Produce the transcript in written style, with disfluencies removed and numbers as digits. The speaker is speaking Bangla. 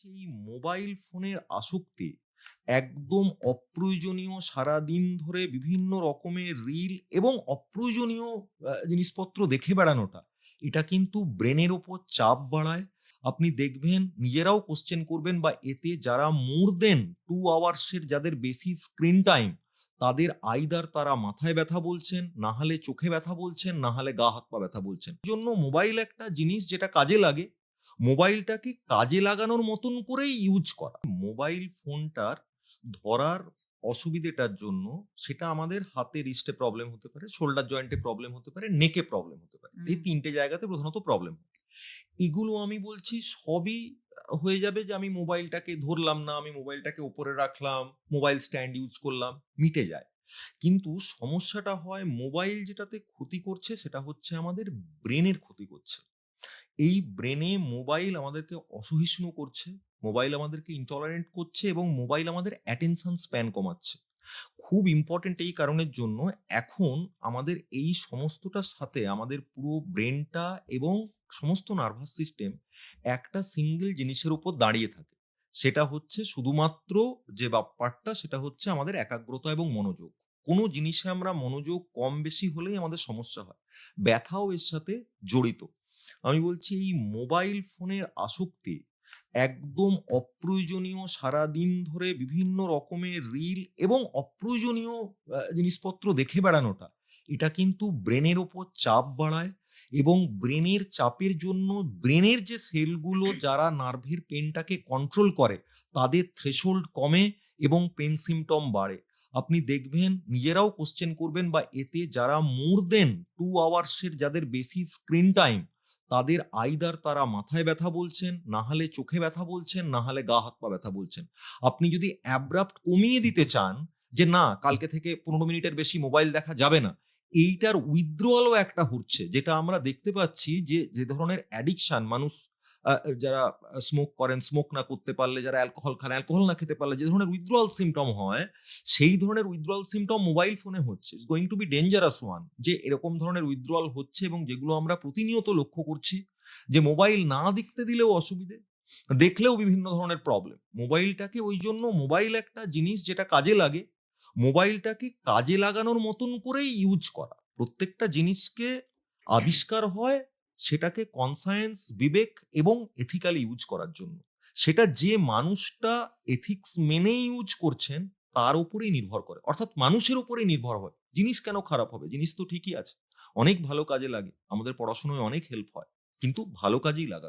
এই মোবাইল ফোনের আসক্তি একদম অপ্রয়োজনীয় সারাদিন ধরে বিভিন্ন রকমের রিল এবং অপ্রয়োজনীয় জিনিসপত্র দেখে বেড়ানোটা, এটা কিন্তু ব্রেনের উপর চাপ বাড়ায়। আপনি দেখবেন নিজেরাও কোয়েশ্চেন করবেন বা এতে যারা মোর দেন 2 আওয়ার্স এর যাদের বেশি স্ক্রিন টাইম, তাদের আইদার তারা মাথায় ব্যথা বলছেন, না হলে চোখে ব্যথা বলছেন, না হলে গা হাত পা ব্যথা বলছেন। এজন্য মোবাইল একটা জিনিস যেটা কাজে লাগে, মোবাইলটাকে কাজে লাগানোর মতন করেই ইউজ করা। মোবাইল ফোনটার ধরার অসুবিধেটার জন্য সেটা আমাদের হাতে রিস্টে প্রবলেম হতে পারে, শোল্ডার জয়েন্টে প্রবলেম হতে পারে, নেকে প্রবলেম হতে পারে। এই হুম, ৩ টে জায়গাতে প্রধানত প্রবলেম হয়। এগুলো আমি বলছি সবই হয়ে যাবে যে আমি মোবাইলটাকে ধরলাম না, আমি মোবাইলটাকে উপরে রাখলাম, মোবাইল স্ট্যান্ড ইউজ করলাম, মিটে যায়। কিন্তু সমস্যাটা হয় মোবাইল যেটাতে ক্ষতি করছে সেটা হচ্ছে আমাদের ব্রেনের ক্ষতি করছে। এই ব্রেনে মোবাইল আমাদেরকে অসহিষ্ণু করছে, মোবাইল আমাদেরকে ইনটলারেন্ট করছে এবং মোবাইল আমাদের অ্যাটেনশন স্প্যান কমাচ্ছে। খুব ইম্পোর্টেন্ট এই কারণের জন্য এখন আমাদের এই সমস্তটার সাথে আমাদের পুরো ব্রেনটা এবং সমস্ত নার্ভাস সিস্টেম একটা সিঙ্গেল জিনিসের উপর দাঁড়িয়ে থাকে। সেটা হচ্ছে শুধুমাত্র যে ব্যাপারটা সেটা হচ্ছে আমাদের একাগ্রতা এবং মনোযোগ। কোনো জিনিসে আমরা মনোযোগ কম বেশি হলেই আমাদের সমস্যা হয়। ব্যথাও এর সাথে জড়িত। আমি বলছি এই মোবাইল ফোনের আসক্তি একদম অপ্রয়োজনীয় সারাদিন ধরে বিভিন্ন রকমের রিল এবং অপ্রয়োজনীয় জিনিসপত্র দেখে বেড়ানোটা, এটা কিন্তু ব্রেনের ওপর চাপ বাড়ায় এবং ব্রেনের চাপের জন্য ব্রেনের যে সেলগুলো যারা নার্ভের পেনটাকে কন্ট্রোল করে, তাদের থ্রেশহোল্ড কমে এবং পেন সিম্পটম বাড়ে। আপনি দেখবেন নিজেরাও কোয়েশ্চেন করবেন বা এতে যারা মোর দেন 2 আওয়ার্স এর যাদের বেশি স্ক্রিন টাইম, তাদের আইদার তারা মাথায় ব্যথা বলছেন, না হলে চোখে ব্যথা বলছেন, না হলে গা হাত পা ব্যথা বলছেন। আপনি যদি অ্যাব্রাপ্ট কমিয়ে দিতে চান যে না কালকে থেকে ১৫ মিনিটের বেশি মোবাইল দেখা যাবে না, এইটার উইথড্রয়াল ও একটা হচ্ছে। যেটা আমরা দেখতে পাচ্ছি যে ধরনের অ্যাডিকশন মানুষ আ যারা স্মোক করেন, স্মোক না করতে পারলে যারা অ্যালকোহল খান, অ্যালকোহল না খেতে পারলে যে ধরনের উইথড্রয়াল সিম্পটম হয়, সেই ধরনের উইথড্রয়াল সিম্পটম মোবাইল ফোনে হচ্ছে। It's going to B dangerous one, যে এরকম ধরনের উইথড্রয়াল হচ্ছে এবং যেগুলো আমরা প্রতিনিয়ত লক্ষ্য করছি যে মোবাইল না দেখতে দিলেও অসুবিধে, দেখলেও বিভিন্ন ধরনের প্রবলেম। মোবাইলটাকে ওইজন্য মোবাইল একটা জিনিস যেটা কাজে লাগে, মোবাইলটাকে কাজে লাগানোর মতন করেই ইউজ করা। প্রত্যেকটা জিনিসকে আবিষ্কার হয় সেটাকে কনসায়েন্স, বিবেক এবং এথিক্যালি ইউজ করার জন্য। সেটা যে মানুষটা এথিক্স মেনে ইউজ করছেন তার উপরেই নির্ভর করে। অর্থাৎ মানুষের উপরেই নির্ভর হয়। জিনিস কেন খারাপ হবে? জিনিস তো ঠিকই আছে। অনেক ভালো কাজে লাগে। আমাদের পড়াশোনায় অনেক হেল্প হয়। কিন্তু ভালো কাজেই লাগানো।